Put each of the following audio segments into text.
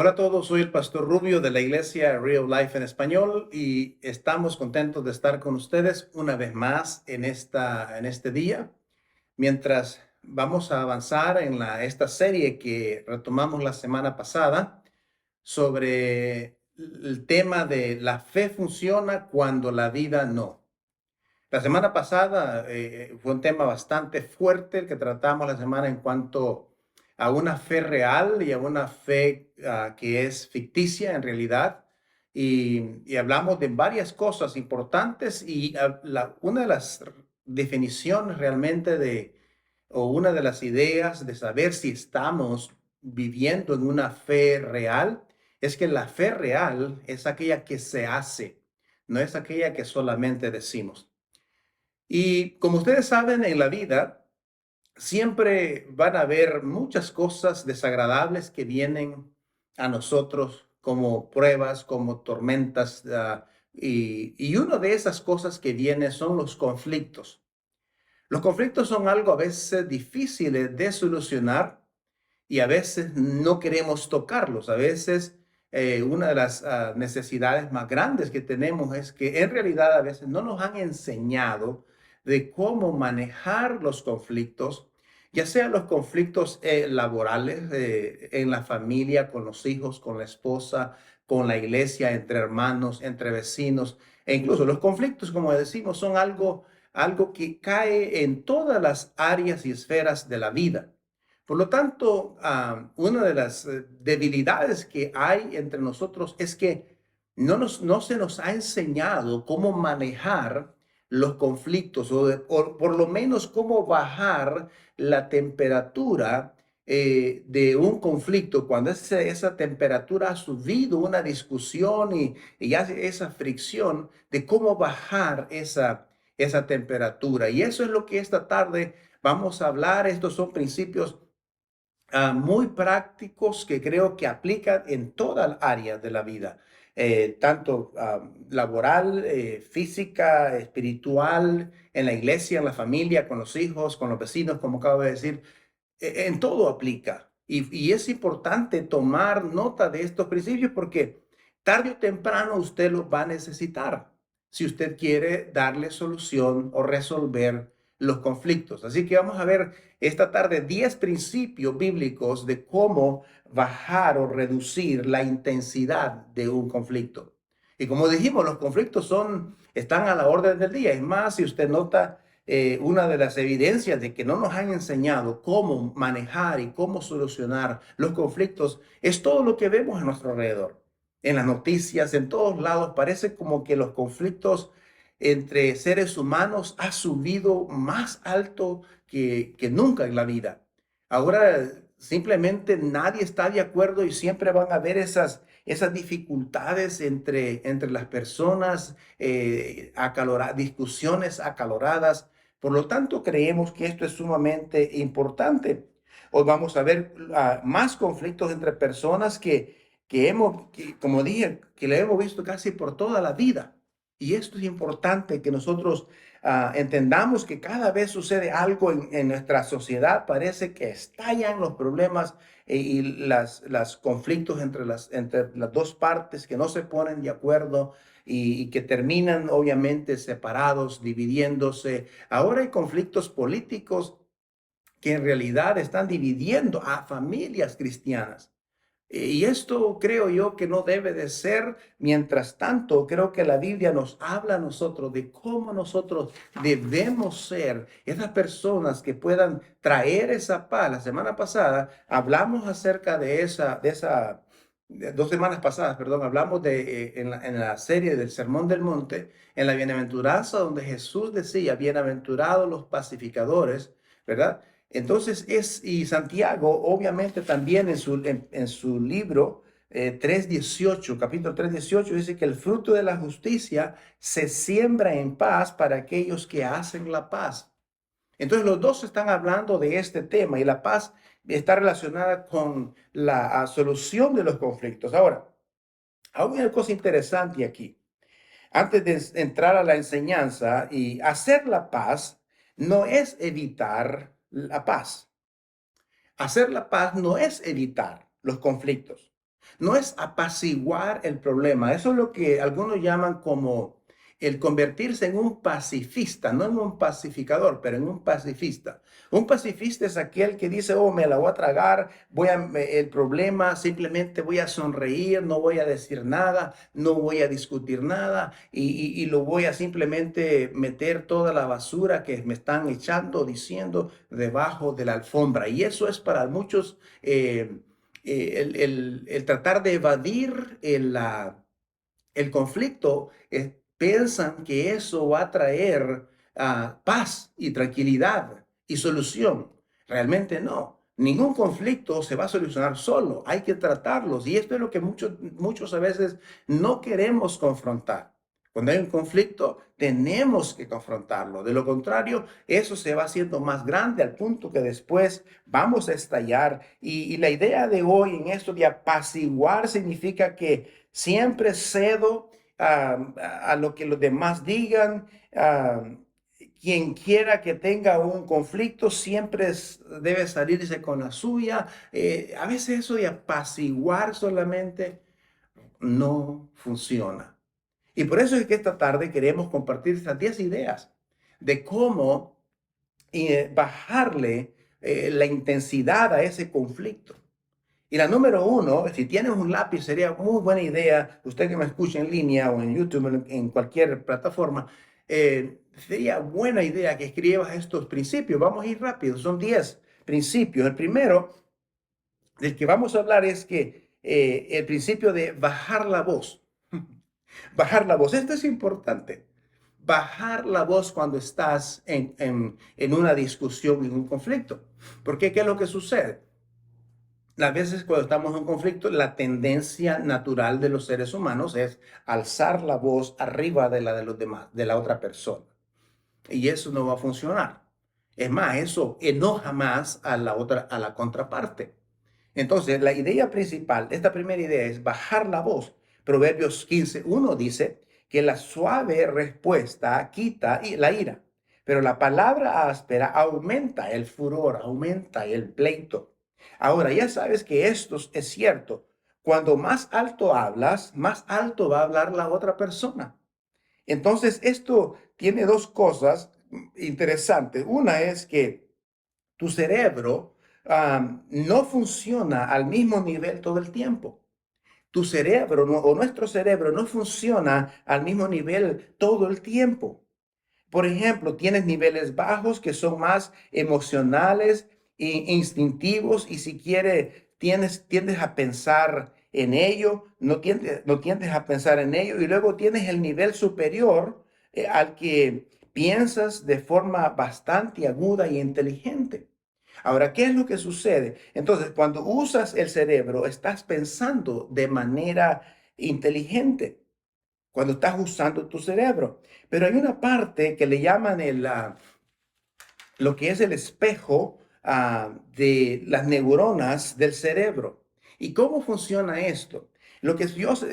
Hola a todos, soy el Pastor Rubio de la Iglesia Real Life en Español y estamos contentos de estar con ustedes una vez más en este día, mientras vamos a avanzar en esta serie que retomamos la semana pasada sobre el tema de la fe funciona cuando la vida no. La semana pasada fue un tema bastante fuerte el que tratamos la semana en cuanto a una fe real y a una fe que es ficticia en realidad. Y hablamos de varias cosas importantes y una de las definiciones realmente o una de las ideas de saber si estamos viviendo en una fe real es que la fe real es aquella que se hace, no es aquella que solamente decimos. Y como ustedes saben, en la vida siempre van a haber muchas cosas desagradables que vienen a nosotros como pruebas, como tormentas, y una de esas cosas que viene son los conflictos. Los conflictos son algo a veces difíciles de solucionar y a veces no queremos tocarlos. A veces una de las necesidades más grandes que tenemos es que en realidad a veces no nos han enseñado de cómo manejar los conflictos, ya sean los conflictos laborales en la familia, con los hijos, con la esposa, con la iglesia, entre hermanos, entre vecinos, e incluso los conflictos, como decimos, son algo que cae en todas las áreas y esferas de la vida. Por lo tanto, una de las debilidades que hay entre nosotros es que no se nos ha enseñado cómo manejar los conflictos o por lo menos cómo bajar la temperatura de un conflicto cuando esa temperatura ha subido, una discusión y hace esa fricción de cómo bajar esa temperatura. Y eso es lo que esta tarde vamos a hablar. Estos son principios muy prácticos que creo que aplican en todas las áreas de la vida, tanto laboral, física, espiritual, en la iglesia, en la familia, con los hijos, con los vecinos, como acabo de decir, en todo aplica. Y es importante tomar nota de estos principios porque tarde o temprano usted los va a necesitar si usted quiere darle solución o resolver los conflictos. Así que vamos a ver esta tarde 10 principios bíblicos de cómo bajar o reducir la intensidad de un conflicto. Y como dijimos, los conflictos están a la orden del día. Es más, si usted nota, una de las evidencias de que no nos han enseñado cómo manejar y cómo solucionar los conflictos es todo lo que vemos a nuestro alrededor. En las noticias, en todos lados, parece como que los conflictos entre seres humanos ha subido más alto que nunca en la vida. Ahora simplemente nadie está de acuerdo y siempre van a haber esas dificultades entre las personas, discusiones acaloradas. Por lo tanto, creemos que esto es sumamente importante. Hoy vamos a ver más conflictos entre personas como dije, que le hemos visto casi por toda la vida. Y esto es importante que nosotros entendamos que cada vez sucede algo en nuestra sociedad, parece que estallan los problemas y las conflictos entre las dos partes que no se ponen de acuerdo y que terminan obviamente separados, dividiéndose. Ahora hay conflictos políticos que en realidad están dividiendo a familias cristianas. Y esto creo yo que no debe de ser. Mientras tanto, creo que la Biblia nos habla a nosotros de cómo nosotros debemos ser esas personas que puedan traer esa paz. La semana pasada hablamos acerca de 2 semanas pasadas, perdón, hablamos en la serie del Sermón del Monte, en la bienaventuranza donde Jesús decía, bienaventurados los pacificadores, ¿verdad? Entonces y Santiago, obviamente también en su libro 3:18, capítulo 3:18, dice que el fruto de la justicia se siembra en paz para aquellos que hacen la paz. Entonces los dos están hablando de este tema y la paz está relacionada con la solución de los conflictos. Ahora, hay una cosa interesante aquí. Antes de entrar a la enseñanza y hacer la paz, no es evitar la paz. Hacer la paz no es evitar los conflictos. No es apaciguar el problema. Eso es lo que algunos llaman como el convertirse en un pacifista, no en un pacificador, pero en un pacifista. Un pacifista es aquel que dice, oh, me la voy a tragar, el problema, simplemente voy a sonreír, no voy a decir nada, no voy a discutir nada y lo voy a simplemente meter toda la basura que me están echando, diciendo, debajo de la alfombra. Y eso es para muchos... el tratar de evadir el conflicto, piensan que eso va a traer paz y tranquilidad y solución. Realmente no. Ningún conflicto se va a solucionar solo. Hay que tratarlos. Y esto es lo que muchos a veces no queremos confrontar. Cuando hay un conflicto, tenemos que confrontarlo. De lo contrario, eso se va haciendo más grande al punto que después vamos a estallar. Y la idea de hoy en esto de apaciguar significa que siempre cedo a lo que los demás digan. Quien quiera que tenga un conflicto siempre debe salirse con la suya. A veces eso de apaciguar solamente no funciona. Y por eso es que esta tarde queremos compartir estas 10 ideas de cómo bajarle la intensidad a ese conflicto. Y la número uno, si tienes un lápiz, sería muy buena idea, usted que me escucha en línea o en YouTube, en cualquier plataforma, sería buena idea que escribas estos principios. Vamos a ir rápido, son 10 principios. El primero del que vamos a hablar es que el principio de bajar la voz. Bajar la voz, esto es importante. Bajar la voz cuando estás en una discusión, en un conflicto. Porque ¿qué es lo que sucede? Las veces cuando estamos en un conflicto, la tendencia natural de los seres humanos es alzar la voz arriba de la de los demás, de la otra persona. Y eso no va a funcionar. Es más, eso enoja más a la otra, a la contraparte. Entonces, la idea principal, esta primera idea es bajar la voz. Proverbios 15:1 dice que la suave respuesta quita la ira, pero la palabra áspera aumenta el furor, aumenta el pleito. Ahora, ya sabes que esto es cierto. Cuando más alto hablas, más alto va a hablar la otra persona. Entonces, esto tiene dos cosas interesantes. Una es que tu cerebro no funciona al mismo nivel todo el tiempo. Tu cerebro o nuestro cerebro no funciona al mismo nivel todo el tiempo. Por ejemplo, tienes niveles bajos que son más emocionales e instintivos y si tiendes a pensar en ello, no tiendes a pensar en ello y luego tienes el nivel superior al que piensas de forma bastante aguda y inteligente. Ahora, ¿qué es lo que sucede? Entonces, cuando usas el cerebro, estás pensando de manera inteligente cuando estás usando tu cerebro. Pero hay una parte que le llaman lo que es el espejo de las neuronas del cerebro. ¿Y cómo funciona esto? Lo que Dios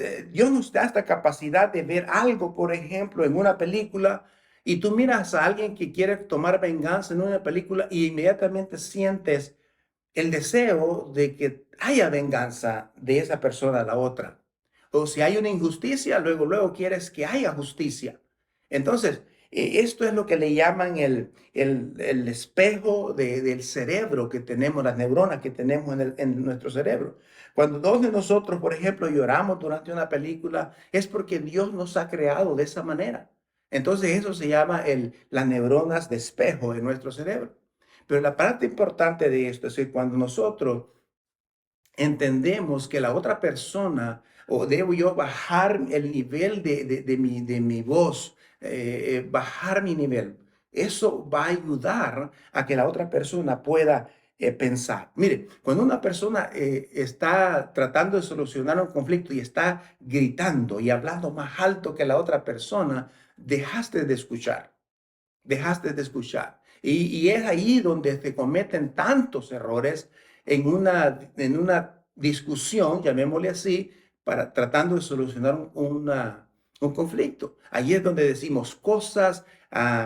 nos da esta capacidad de ver algo, por ejemplo, en una película, y tú miras a alguien que quiere tomar venganza en una película y inmediatamente sientes el deseo de que haya venganza de esa persona a la otra. O si hay una injusticia, luego quieres que haya justicia. Entonces, esto es lo que le llaman el espejo del cerebro que tenemos, las neuronas que tenemos en nuestro cerebro. Cuando dos de nosotros, por ejemplo, lloramos durante una película, es porque Dios nos ha creado de esa manera. Entonces, eso se llama las neuronas de espejo en nuestro cerebro. Pero la parte importante de esto es que cuando nosotros entendemos que la otra persona, o debo yo bajar el nivel de mi voz, bajar mi nivel, eso va a ayudar a que la otra persona pueda pensar. Mire, cuando una persona está tratando de solucionar un conflicto y está gritando y hablando más alto que la otra persona, dejaste de escuchar. Dejaste de escuchar. Y es ahí donde se cometen tantos errores en una discusión, llamémosle así, tratando de solucionar un conflicto. Ahí es donde decimos cosas,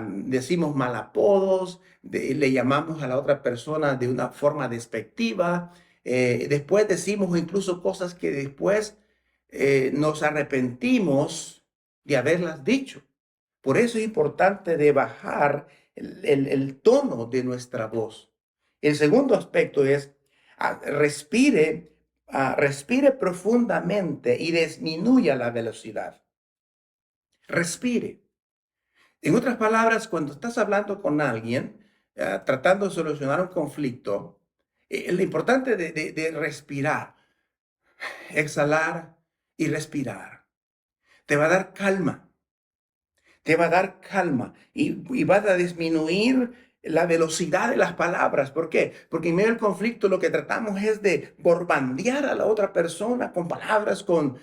decimos malapodos, le llamamos a la otra persona de una forma despectiva, Después decimos incluso cosas que después nos arrepentimos de haberlas dicho. Por eso es importante de bajar el tono de nuestra voz. El segundo aspecto es respire, respire profundamente y disminuya la velocidad. Respire. En otras palabras, cuando estás hablando con alguien, tratando de solucionar un conflicto, lo importante de respirar, exhalar y respirar, te va a dar calma. Te va a dar calma y vas a disminuir la velocidad de las palabras. ¿Por qué? Porque en medio del conflicto lo que tratamos es de bombardear a la otra persona con palabras, con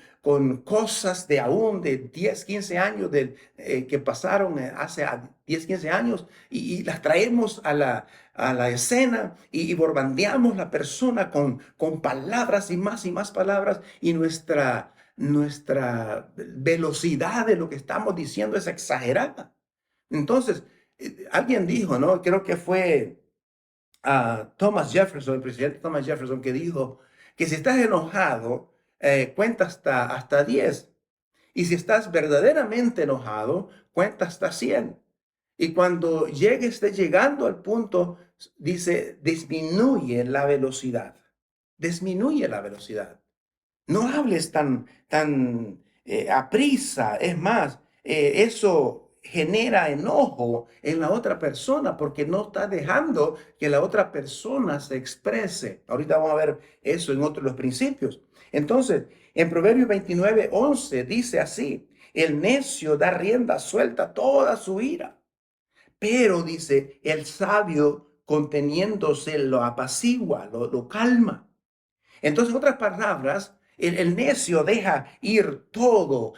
cosas de aún de 10, 15 años que pasaron hace 10, 15 años y las traemos a la escena y bombardeamos la persona con palabras y más palabras y nuestra velocidad de lo que estamos diciendo es exagerada. Entonces, alguien dijo, ¿no? Creo que fue Thomas Jefferson, el presidente Thomas Jefferson, que dijo que si estás enojado, cuenta hasta 10. Y si estás verdaderamente enojado, cuenta hasta 100. Y cuando esté llegando al punto, dice, disminuye la velocidad. Disminuye la velocidad. No hables tan aprisa. Es más, eso genera enojo en la otra persona porque no está dejando que la otra persona se exprese. Ahorita vamos a ver eso en otros los principios. Entonces, en Proverbios 29:11 dice así, el necio da rienda suelta a toda su ira, pero dice, el sabio conteniéndose lo apacigua, lo calma. Entonces, en otras palabras, el necio deja ir todo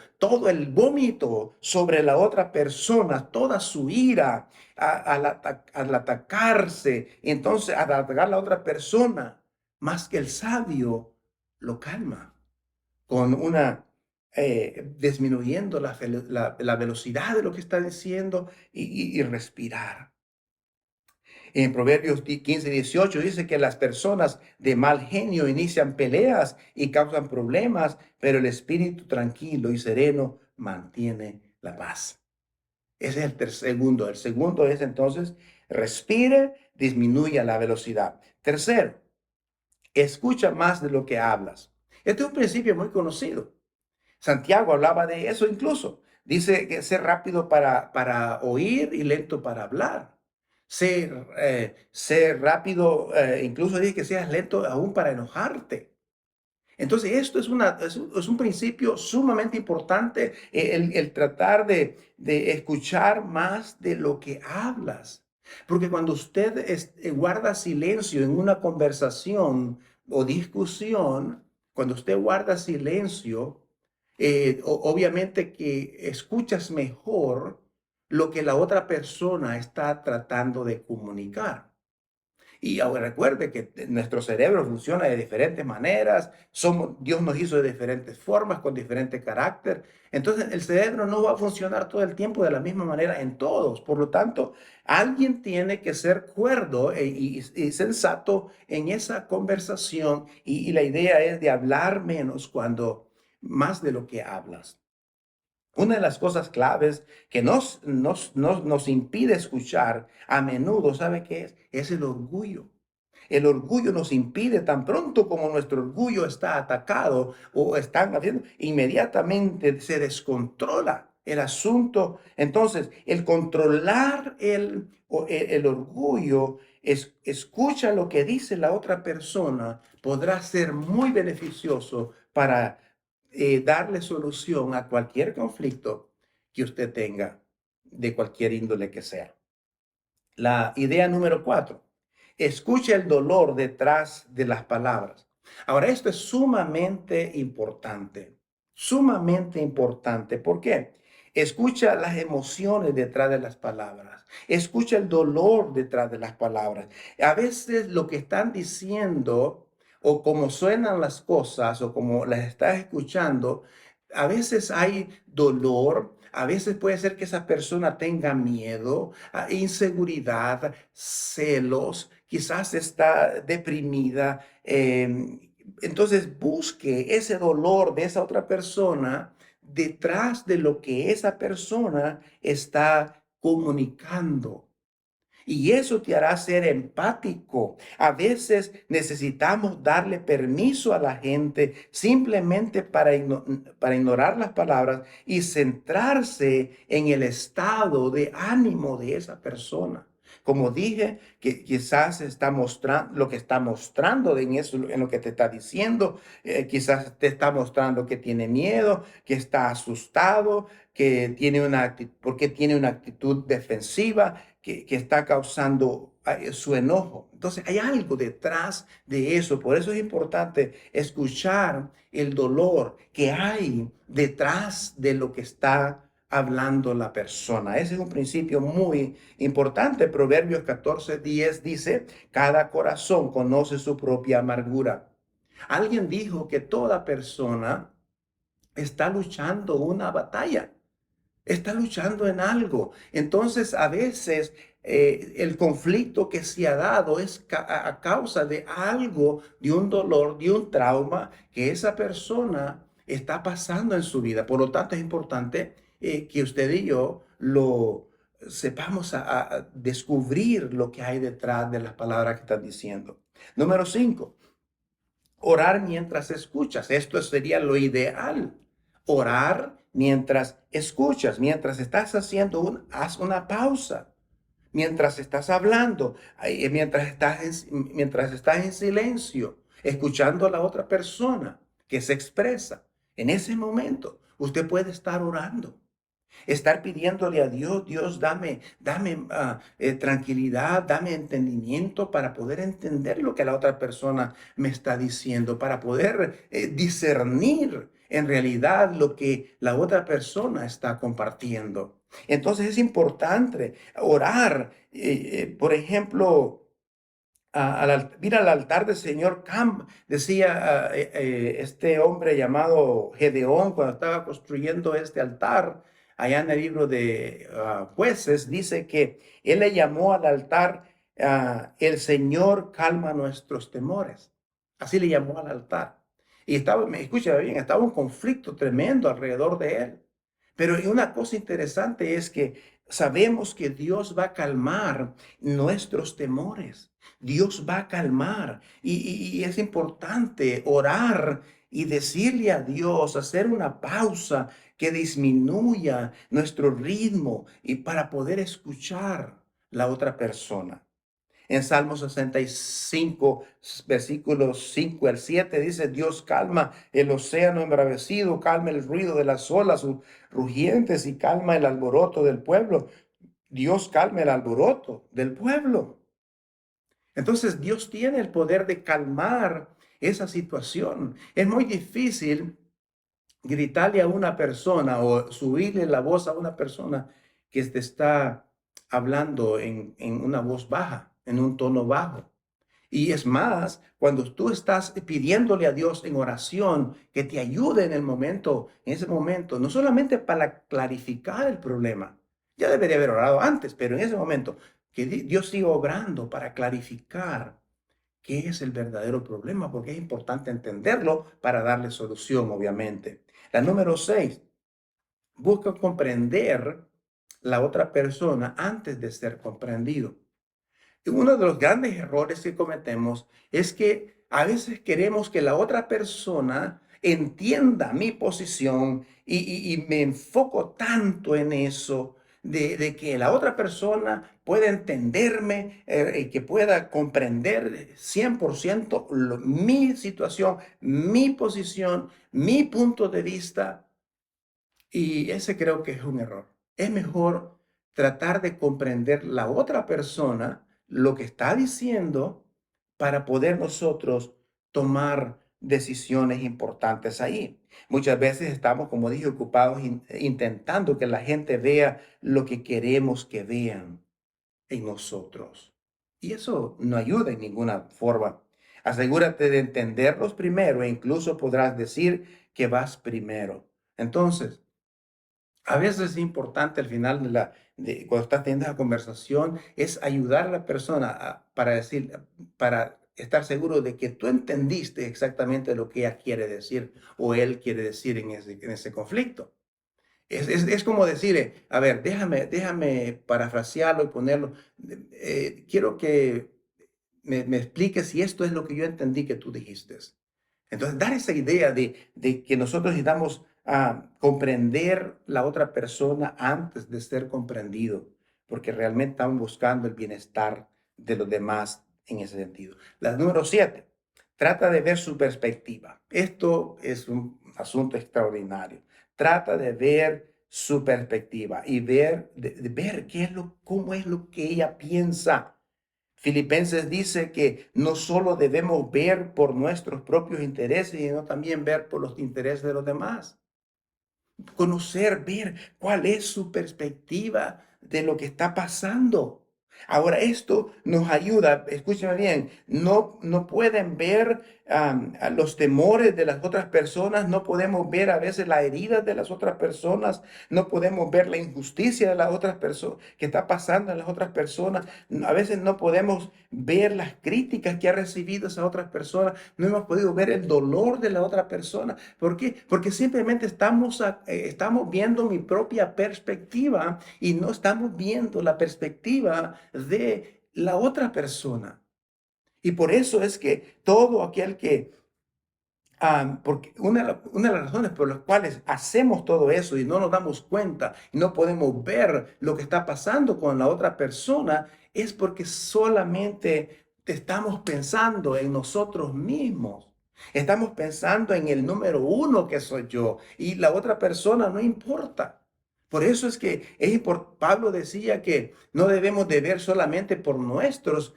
el vómito sobre la otra persona, toda su ira al atacarse, entonces al atacar a la otra persona, más que el sabio lo calma con disminuyendo la velocidad de lo que está diciendo y respirar. En Proverbios 15:18 dice que las personas de mal genio inician peleas y causan problemas, pero el espíritu tranquilo y sereno mantiene la paz. Ese es segundo. El segundo es entonces, respire, disminuya la velocidad. Tercero, escucha más de lo que hablas. Este es un principio muy conocido. Santiago hablaba de eso incluso. Dice que ser rápido para oír y lento para hablar. Ser rápido, incluso dice que seas lento aún para enojarte. Entonces, esto es un principio sumamente importante, el tratar de escuchar más de lo que hablas. Porque cuando usted guarda silencio en una conversación o discusión, cuando usted guarda silencio, obviamente que escuchas mejor lo que la otra persona está tratando de comunicar. Y ahora recuerde que nuestro cerebro funciona de diferentes maneras, Dios nos hizo de diferentes formas, con diferente carácter. Entonces el cerebro no va a funcionar todo el tiempo de la misma manera en todos. Por lo tanto, alguien tiene que ser cuerdo y sensato en esa conversación y la idea es de hablar menos cuando más de lo que hablas. Una de las cosas claves que nos impide escuchar a menudo, ¿sabe qué es? Es el orgullo. El orgullo nos impide, tan pronto como nuestro orgullo está atacado o están haciendo, inmediatamente se descontrola el asunto. Entonces, el controlar el orgullo, escucha lo que dice la otra persona, podrá ser muy beneficioso para darle solución a cualquier conflicto que usted tenga, de cualquier índole que sea. La idea número 4, escucha el dolor detrás de las palabras. Ahora, esto es sumamente importante, sumamente importante. ¿Por qué? Escucha las emociones detrás de las palabras. Escucha el dolor detrás de las palabras. A veces lo que están diciendo o como suenan las cosas o como las estás escuchando, a veces hay dolor, a veces puede ser que esa persona tenga miedo, inseguridad, celos, quizás está deprimida. Entonces busque ese dolor de esa otra persona detrás de lo que esa persona está comunicando. Y eso te hará ser empático. A veces necesitamos darle permiso a la gente simplemente para ignorar las palabras y centrarse en el estado de ánimo de esa persona. Como dije, que quizás está mostrando lo que está mostrando en eso, en lo que te está diciendo, quizás te está mostrando que tiene miedo, que está asustado, que tiene porque tiene una actitud defensiva, que está causando su enojo. Entonces hay algo detrás de eso. Por eso es importante escuchar el dolor que hay detrás de lo que está hablando la persona. Ese es un principio muy importante. Proverbios 14:10 dice, cada corazón conoce su propia amargura. Alguien dijo que toda persona está luchando una batalla, está luchando en algo. Entonces, a veces el conflicto que se ha dado es a causa de algo, de un dolor, de un trauma que esa persona está pasando en su vida. Por lo tanto, es importante que usted y yo lo sepamos a descubrir lo que hay detrás de las palabras que están diciendo. Número 5, orar mientras escuchas. Esto sería lo ideal. Orar mientras escuchas, mientras estás haz una pausa, mientras estás hablando, mientras estás en silencio, escuchando a la otra persona que se expresa. En ese momento, usted puede estar orando. Estar pidiéndole a Dios, Dios, dame tranquilidad, dame entendimiento para poder entender lo que la otra persona me está diciendo, para poder discernir en realidad lo que la otra persona está compartiendo. Entonces es importante orar, por ejemplo, mira al altar del Señor Cam, decía este hombre llamado Gedeón cuando estaba construyendo este altar, allá en el libro de Jueces, dice que él le llamó al altar, el Señor calma nuestros temores. Así le llamó al altar. Y me escucha bien, estaba un conflicto tremendo alrededor de él. Pero una cosa interesante es que sabemos que Dios va a calmar nuestros temores. Dios va a calmar y es importante orar y decirle a Dios, hacer una pausa que disminuya nuestro ritmo y para poder escuchar la otra persona. En Salmo 65, versículos 5 al 7, dice, Dios calma el océano embravecido, calma el ruido de las olas rugientes y calma el alboroto del pueblo. Dios calma el alboroto del pueblo. Entonces Dios tiene el poder de calmar esa situación. Es muy difícil gritarle a una persona o subirle la voz a una persona que te está hablando en una voz baja, en un tono bajo. Y es más, cuando tú estás pidiéndole a Dios en oración que te ayude en el momento, en ese momento, no solamente para clarificar el problema, ya debería haber orado antes, pero en ese momento, que Dios siga obrando para clarificar qué es el verdadero problema, porque es importante entenderlo para darle solución, obviamente. La número 6, busca comprender la otra persona antes de ser comprendido. Uno de los grandes errores que cometemos es que a veces queremos que la otra persona entienda mi posición y me enfoco tanto en eso de que la otra persona pueda entenderme y que pueda comprender 100% mi situación, mi posición, mi punto de vista. Y ese creo que es un error. Es mejor tratar de comprender la otra persona, lo que está diciendo, para poder nosotros tomar decisiones importantes ahí. Muchas veces estamos, como dije, ocupados intentando que la gente vea lo que queremos que vean en nosotros. Y eso no ayuda en ninguna forma. Asegúrate de entenderlos primero e incluso podrás decir que vas primero. Entonces, A veces es importante al final cuando estás teniendo esa conversación, es ayudar a la persona para decir, para estar seguro de que tú entendiste exactamente lo que ella quiere decir o él quiere decir en ese conflicto. Es como decir, a ver, déjame parafrasearlo y ponerlo. Quiero que me expliques si esto es lo que yo entendí que tú dijiste. Entonces, dar esa idea de que nosotros necesitamos comprender la otra persona antes de ser comprendido, porque realmente estamos buscando el bienestar de los demás en ese sentido. La número 7, trata de ver su perspectiva. Esto es un asunto extraordinario. Trata de ver su perspectiva y de ver cómo es lo que ella piensa. Filipenses dice que no solo debemos ver por nuestros propios intereses, sino también ver por los intereses de los demás. Conocer, ver cuál es su perspectiva de lo que está pasando. Ahora, esto nos ayuda, escúcheme bien, no pueden ver a los temores de las otras personas, no podemos ver a veces las heridas de las otras personas, no podemos ver la injusticia de las otras personas, que está pasando en las otras personas, a veces no podemos ver las críticas que ha recibido esa otra persona, no hemos podido ver el dolor de la otra persona. ¿Por qué? Porque simplemente estamos viendo mi propia perspectiva y no estamos viendo la perspectiva de la otra persona. Y por eso es que todo aquel que, porque una de las razones por las cuales hacemos todo eso y no nos damos cuenta y no podemos ver lo que está pasando con la otra persona es porque solamente estamos pensando en nosotros mismos. Estamos pensando en el número uno que soy yo y la otra persona no importa. Por eso es que Pablo decía que no debemos de ver solamente por nuestros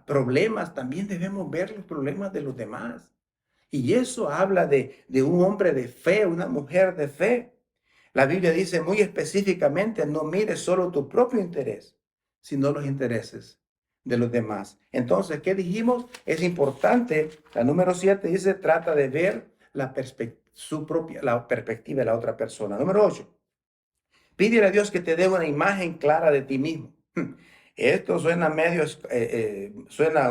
problemas, también debemos ver los problemas de los demás. Y eso habla de un hombre de fe, una mujer de fe. La Biblia dice muy específicamente, no mires solo tu propio interés, sino los intereses de los demás. Entonces, ¿qué dijimos? Es importante, la número 7 dice, trata de ver la perspectiva de la otra persona. Número 8, pídele a Dios que te dé una imagen clara de ti mismo. Esto suena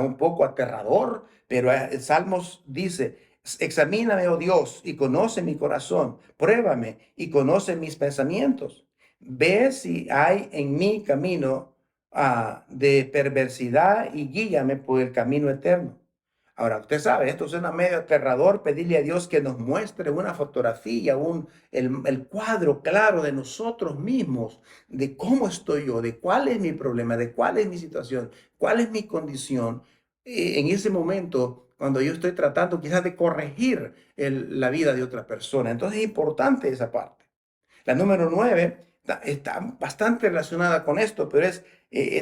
un poco aterrador, pero el Salmos dice, examíname, oh Dios, y conoce mi corazón, pruébame y conoce mis pensamientos. Ve si hay en mi camino de perversidad y guíame por el camino eterno. Ahora, usted sabe, esto suena medio aterrador, pedirle a Dios que nos muestre una fotografía, el cuadro claro de nosotros mismos, de cómo estoy yo, de cuál es mi problema, de cuál es mi situación, cuál es mi condición. En ese momento, cuando yo estoy tratando quizás de corregir la vida de otra persona. Entonces es importante esa parte. La número 9 está bastante relacionada con esto, pero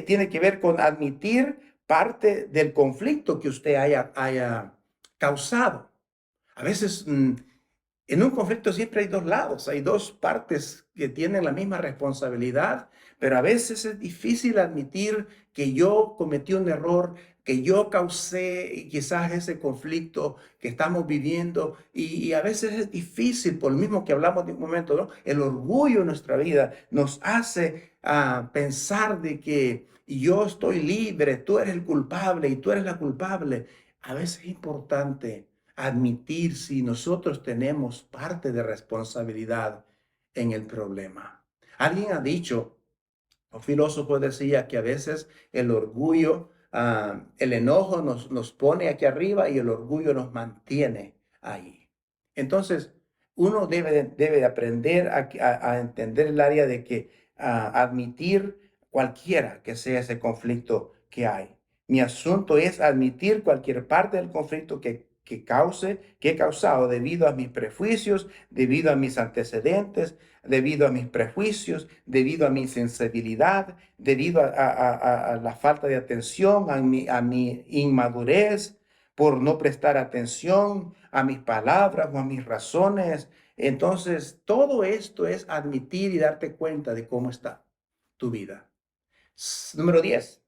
tiene que ver con admitir parte del conflicto que usted haya causado. A veces en un conflicto siempre hay dos lados, hay dos partes que tienen la misma responsabilidad, pero a veces es difícil admitir que yo cometí un error, que yo causé quizás ese conflicto que estamos viviendo y a veces es difícil, por lo mismo que hablamos de un momento, ¿no? El orgullo en nuestra vida nos hace pensar de que yo estoy libre, tú eres el culpable y tú eres la culpable. A veces es importante admitir si nosotros tenemos parte de responsabilidad en el problema. Alguien ha dicho, un filósofo decía que a veces el orgullo, el enojo nos pone aquí arriba y el orgullo nos mantiene ahí. Entonces, uno debe de aprender a entender el área de que admitir cualquiera que sea ese conflicto que hay. Mi asunto es admitir cualquier parte del conflicto que he causado debido a mis prejuicios, debido a mis antecedentes, debido a mis prejuicios, debido a mi insensibilidad, debido a la falta de atención, a mi inmadurez, por no prestar atención a mis palabras o a mis razones. Entonces, todo esto es admitir y darte cuenta de cómo está tu vida. Número 10.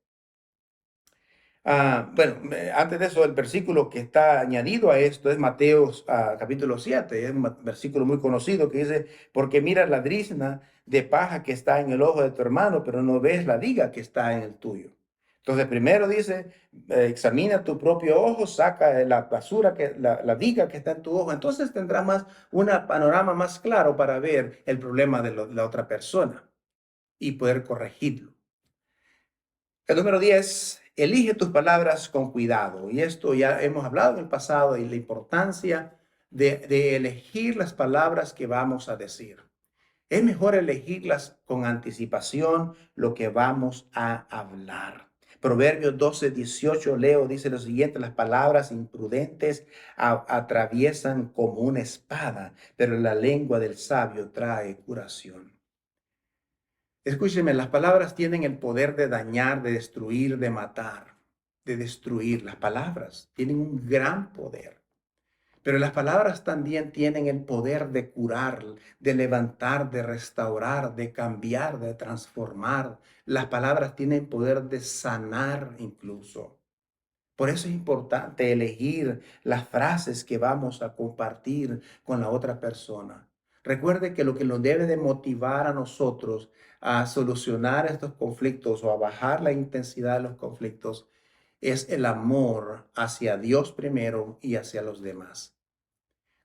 Antes de eso, el versículo que está añadido a esto es Mateo capítulo 7. Es un versículo muy conocido que dice, porque mira la drizna de paja que está en el ojo de tu hermano, pero no ves la viga que está en el tuyo. Entonces, primero dice, examina tu propio ojo, saca la basura, la viga que está en tu ojo. Entonces tendrás más un panorama más claro para ver el problema de la otra persona y poder corregirlo. El número 10, elige tus palabras con cuidado. Y esto ya hemos hablado en el pasado y la importancia de elegir las palabras que vamos a decir. Es mejor elegirlas con anticipación lo que vamos a hablar. Proverbios 12:18, leo, dice lo siguiente, las palabras imprudentes atraviesan como una espada, pero la lengua del sabio trae curación. Escúcheme, las palabras tienen el poder de dañar, de destruir, de matar, de destruir. Las palabras tienen un gran poder, pero las palabras también tienen el poder de curar, de levantar, de restaurar, de cambiar, de transformar. Las palabras tienen poder de sanar incluso. Por eso es importante elegir las frases que vamos a compartir con la otra persona. Recuerde que lo que nos debe de motivar a nosotros a solucionar estos conflictos o a bajar la intensidad de los conflictos es el amor hacia Dios primero y hacia los demás.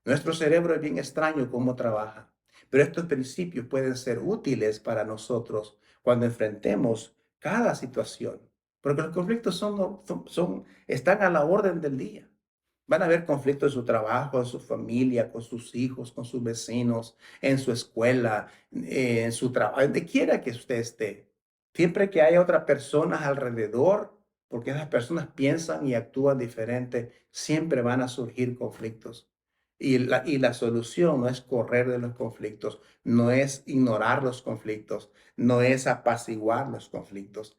Nuestro cerebro es bien extraño cómo trabaja, pero estos principios pueden ser útiles para nosotros cuando enfrentemos cada situación, porque los conflictos están a la orden del día. Van a haber conflictos en su trabajo, en su familia, con sus hijos, con sus vecinos, en su escuela, en su trabajo, donde quiera que usted esté. Siempre que haya otras personas alrededor, porque esas personas piensan y actúan diferente, siempre van a surgir conflictos. Y la solución no es correr de los conflictos, no es ignorar los conflictos, no es apaciguar los conflictos.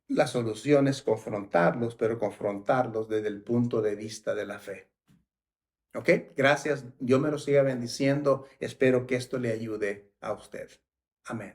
La solución es confrontarlos, pero confrontarlos desde el punto de vista de la fe. ¿Ok? Gracias. Dios me lo siga bendiciendo. Espero que esto le ayude a usted. Amén.